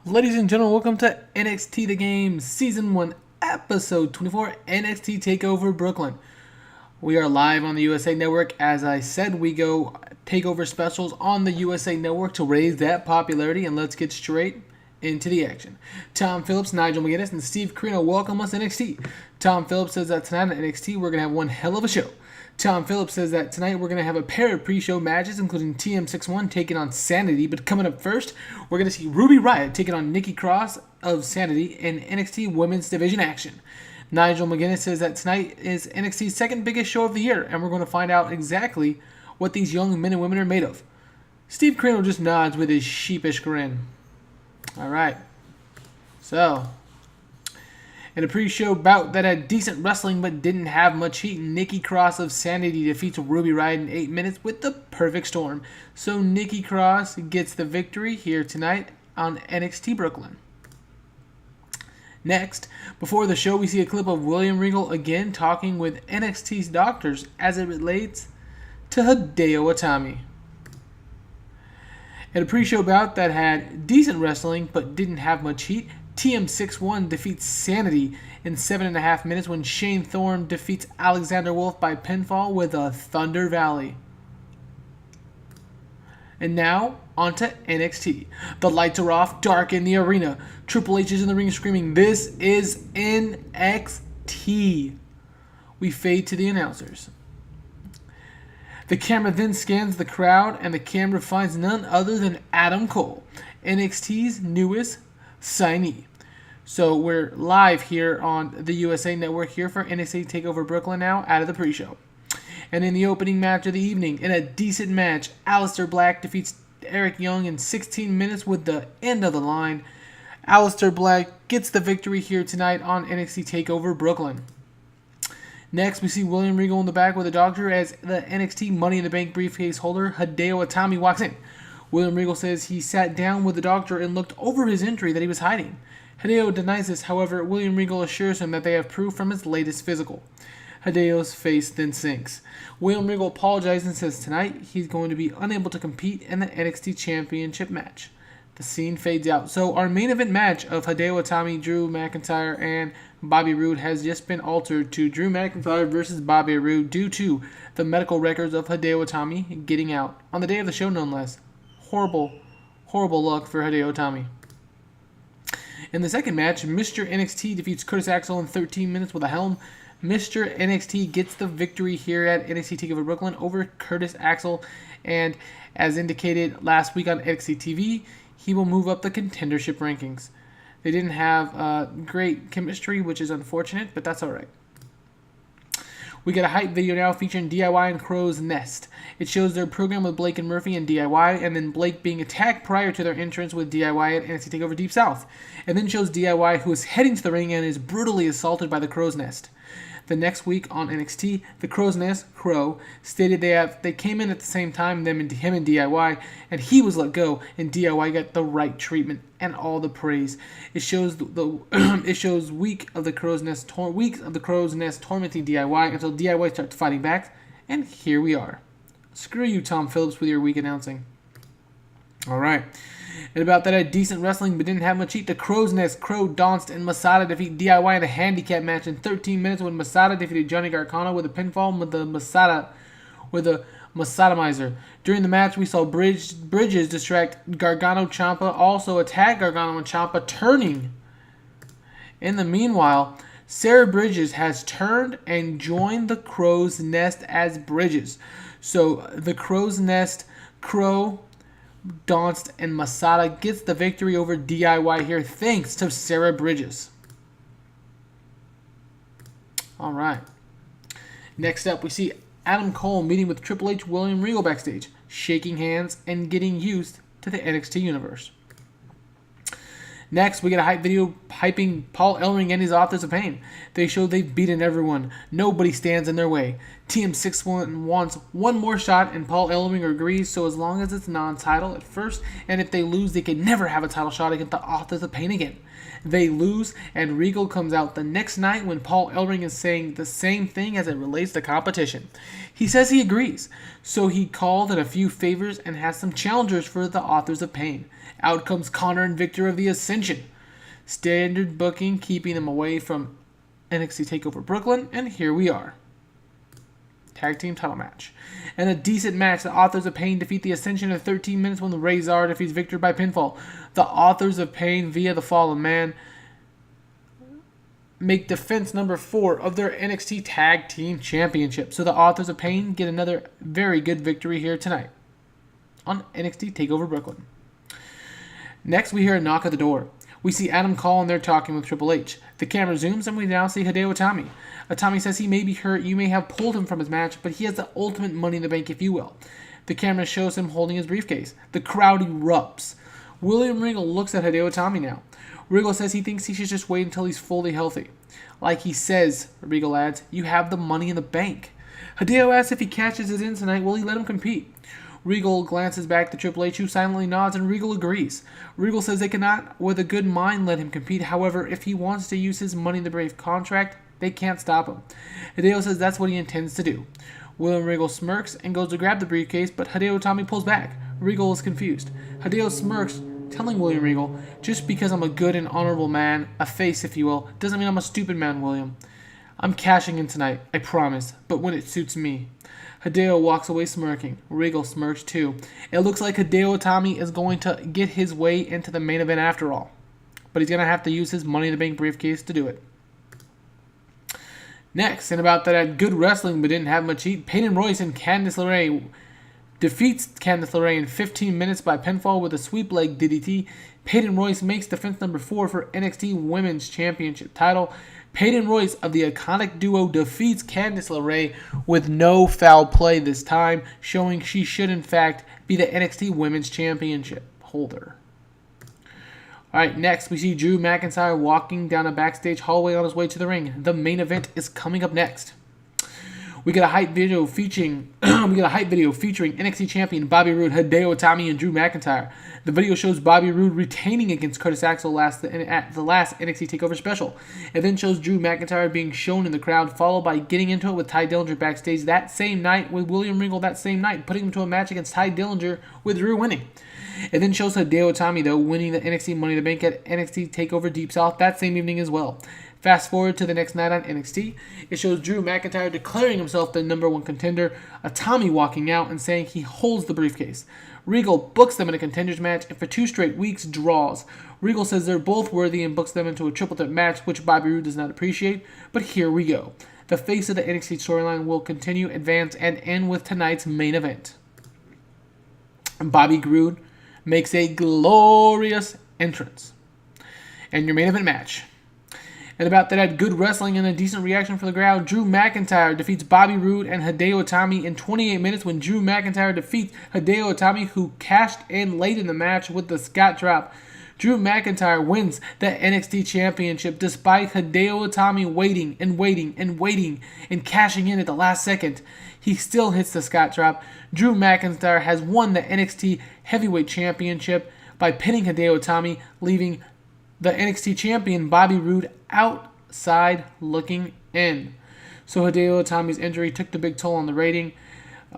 Ladies and gentlemen, welcome to NXT The Game, Season 1, Episode 24, NXT TakeOver Brooklyn. We are live on the USA Network. As I said, we go TakeOver specials on the USA Network to raise that popularity, and let's get straight into the action. Tom Phillips, Nigel McGuinness, and Steve Carino welcome us to NXT. Tom Phillips says that tonight at NXT we're going to have one hell of a show. Tom Phillips says that tonight we're going to have a pair of pre-show matches, including TM61 taking on SAnitY. But coming up first, we're going to see Riot taking on Nikki Cross of SAnitY in NXT Women's Division action. Nigel McGuinness says that tonight is NXT's second biggest show of the year, and we're going to find out exactly what these young men and women are made of. Steve Carino just nods with his sheepish grin. All right. So, in a pre-show bout that had decent wrestling but didn't have much heat, Nikki Cross of SAnitY defeats Riot in 8 minutes with the perfect storm. So Nikki Cross gets the victory here tonight on NXT Brooklyn. Next, before the show, we see a clip of William Regal again talking with NXT's doctors as it relates to Hideo Itami. In a pre-show bout that had decent wrestling but didn't have much heat, TM61 defeats SAnitY in 7.5 minutes when Shane Thorne defeats Alexander Wolfe by pinfall with a Thunder Valley. And now, onto NXT. The lights are off, dark in the arena. Triple H is in the ring screaming, "This is NXT." We fade to the announcers. The camera then scans the crowd, and the camera finds none other than Adam Cole, NXT's newest signee. So we're live here on the USA Network here for NXT TakeOver Brooklyn now out of the pre-show. And in the opening match of the evening, in a decent match, Aleister Black defeats Eric Young in 16 minutes with the end of the line. Aleister Black gets the victory here tonight on NXT TakeOver Brooklyn. Next, we see William Regal in the back with a doctor as the NXT Money in the Bank briefcase holder, Hideo Itami, walks in. William Regal says he sat down with the doctor and looked over his injury that he was hiding. Hideo denies this, however, William Regal assures him that they have proof from his latest physical. Hideo's face then sinks. William Regal apologizes and says tonight he's going to be unable to compete in the NXT Championship match. The scene fades out. So our main event match of Hideo Itami, Drew McIntyre, and Bobby Roode has just been altered to Drew McIntyre versus Bobby Roode due to the medical records of Hideo Itami getting out. On the day of the show, no less. Horrible luck for Hideo Itami. In the second match, Mr. NXT defeats Curtis Axel in 13 minutes with a helm. Mr. NXT gets the victory here at NXT TakeOver Brooklyn over Curtis Axel, and as indicated last week on NXT TV, he will move up the contendership rankings. They didn't have great chemistry, which is unfortunate, but that's alright. We get a hype video now featuring DIY and CROWE'S Nest. It shows their program with Blake and Murphy and DIY, and then Blake being attacked prior to their entrance with DIY at NXT TakeOver Deep South. And then shows DIY who is heading to the ring and is brutally assaulted by the CROWE'S Nest. The next week on NXT, the CROWE'S Nest, Crow, stated they came in at the same time, him and DIY, and he was let go, and DIY got the right treatment and all the praise. It shows it shows weeks of the CROWE'S Nest tormenting DIY until DIY starts fighting back, and here we are. Screw you, Tom Phillips, with your weak announcing. All right. And about that, had decent wrestling but didn't have much heat. The CROW'S Nest, Crow, DONST, and MASADA defeat DIY in a Handi-cap match in 13 minutes when MASADA defeated Johnny Gargano with a pinfall with a Masada-mizer. During the match, we saw Bridges distract Gargano Ciampa, also attack Gargano and Ciampa, turning. In the meanwhile, Sarah Bridges has turned and joined the CROW'S Nest as Bridges. So the CROW'S Nest, Crow, DONST, and MASADA gets the victory over DIY here thanks to Sarah Bridges. Alright. Next up, we see Adam Cole meeting with Triple H, William Regal backstage, shaking hands and getting used to the NXT universe. Next, we get a hype video hyping Paul Ellering and his Authors of Pain. They show they've beaten everyone. Nobody stands in their way. Team 6-1 wants one more shot, and Paul Ellering agrees, so as long as it's non-title at first, and if they lose, they can never have a title shot against the Authors of Pain again. They lose, and Regal comes out the next night when Paul Ellering is saying the same thing as it relates to competition. He says he agrees, so he called in a few favors and has some challengers for the Authors of Pain. Out comes Connor and Victor of the Ascension. Standard booking, keeping them away from NXT TakeOver Brooklyn, and here we are. Tag team title match. And a decent match. The Authors of Pain defeat the Ascension in 13 minutes when the Razor defeats Victor by pinfall. The Authors of Pain, via the Fall of Man, make defense number 4 of their NXT Tag Team Championship. So the Authors of Pain get another very good victory here tonight on NXT TakeOver Brooklyn. Next, we hear a knock at the door. We see Adam Cole and they're talking with Triple H. The camera zooms and we now see Hideo Itami. Itami says he may be hurt, you may have pulled him from his match, but he has the ultimate money in the bank, if you will. The camera shows him holding his briefcase. The crowd erupts. William Regal looks at Hideo Itami now. Regal says he thinks he should just wait until he's fully healthy. Like he says, Regal adds, you have the money in the bank. Hideo asks if he catches it in tonight, will he let him compete? Regal glances back to Triple H, who silently nods, and Regal agrees. Regal says they cannot, with a good mind, let him compete. However, if he wants to use his Money in the Brave contract, they can't stop him. Hideo says that's what he intends to do. William Regal smirks and goes to grab the briefcase, but Hideo Itami pulls back. Regal is confused. Hideo smirks, telling William Regal, just because I'm a good and honorable man, a face if you will, doesn't mean I'm a stupid man, William. I'm cashing in tonight, I promise, but when it suits me. Hideo walks away smirking. Regal smirks too. It looks like Hideo Itami is going to get his way into the main event after all. But he's going to have to use his Money in the Bank briefcase to do it. Next, and about that had good wrestling but didn't have much heat, Peyton Royce and Candice LaRae defeats Candice LaRae in 15 minutes by pinfall with a sweep leg DDT. Peyton Royce makes defense number 4 for NXT Women's Championship title. Peyton Royce of the iconic duo defeats Candice LaRae with no foul play this time, showing she should in fact be the NXT Women's Championship holder. Alright, next we see Drew McIntyre walking down a backstage hallway on his way to the ring. The main event is coming up next. We get a hype video featuring NXT champion Bobby Roode, Hideo Itami, and Drew McIntyre. The video shows Bobby Roode retaining against Curtis Axel at the last NXT TakeOver special. It then shows Drew McIntyre being shown in the crowd, followed by getting into it with Ty Dillinger backstage that same night, with William Regal that same night, putting him to a match against Ty Dillinger, with Drew winning. It then shows Hideo Itami, though, winning the NXT Money in the Bank at NXT TakeOver Deep South that same evening as well. Fast forward to the next night on NXT, it shows Drew McIntyre declaring himself the number 1 contender, Itami walking out and saying he holds the briefcase. Regal books them in a contenders match and for 2 straight weeks draws. Regal says they're both worthy and books them into a triple threat match, which Bobby Roode does not appreciate, but here we go. The face of the NXT storyline will continue, advance, and end with tonight's main event. Bobby Roode makes a glorious entrance. And your main event match. And about that had good wrestling and a decent reaction from the crowd. Drew McIntyre defeats Bobby Roode and Hideo Itami in 28 minutes when Drew McIntyre defeats Hideo Itami, who cashed in late in the match with the Scott drop. Drew McIntyre wins the NXT Championship despite Hideo Itami waiting and cashing in at the last second. He still hits the Scott drop. Drew McIntyre has won the NXT Heavyweight Championship by pinning Hideo Itami, leaving the NXT champion Bobby Roode outside looking in. So Hideo Itami's injury took the big toll on the rating.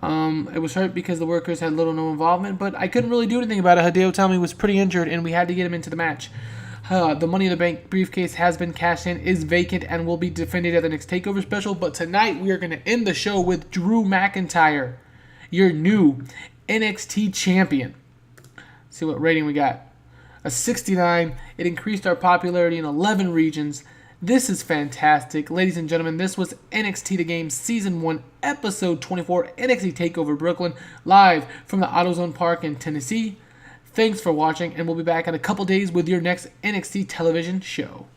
It was hurt because the workers had little or no involvement, but I couldn't really do anything about it. Hideo Itami was pretty injured, and we had to get him into the match. The Money in the Bank briefcase has been cashed in, is vacant, and will be defended at the next TakeOver special. But tonight, we are going to end the show with Drew McIntyre, your new NXT champion. See what rating we got. A 69. It increased our popularity in 11 regions. This is fantastic. Ladies and gentlemen, this was NXT The Game Season 1, Episode 24, NXT TakeOver Brooklyn, live from the AutoZone Park in Tennessee. Thanks for watching, and we'll be back in a couple days with your next NXT television show.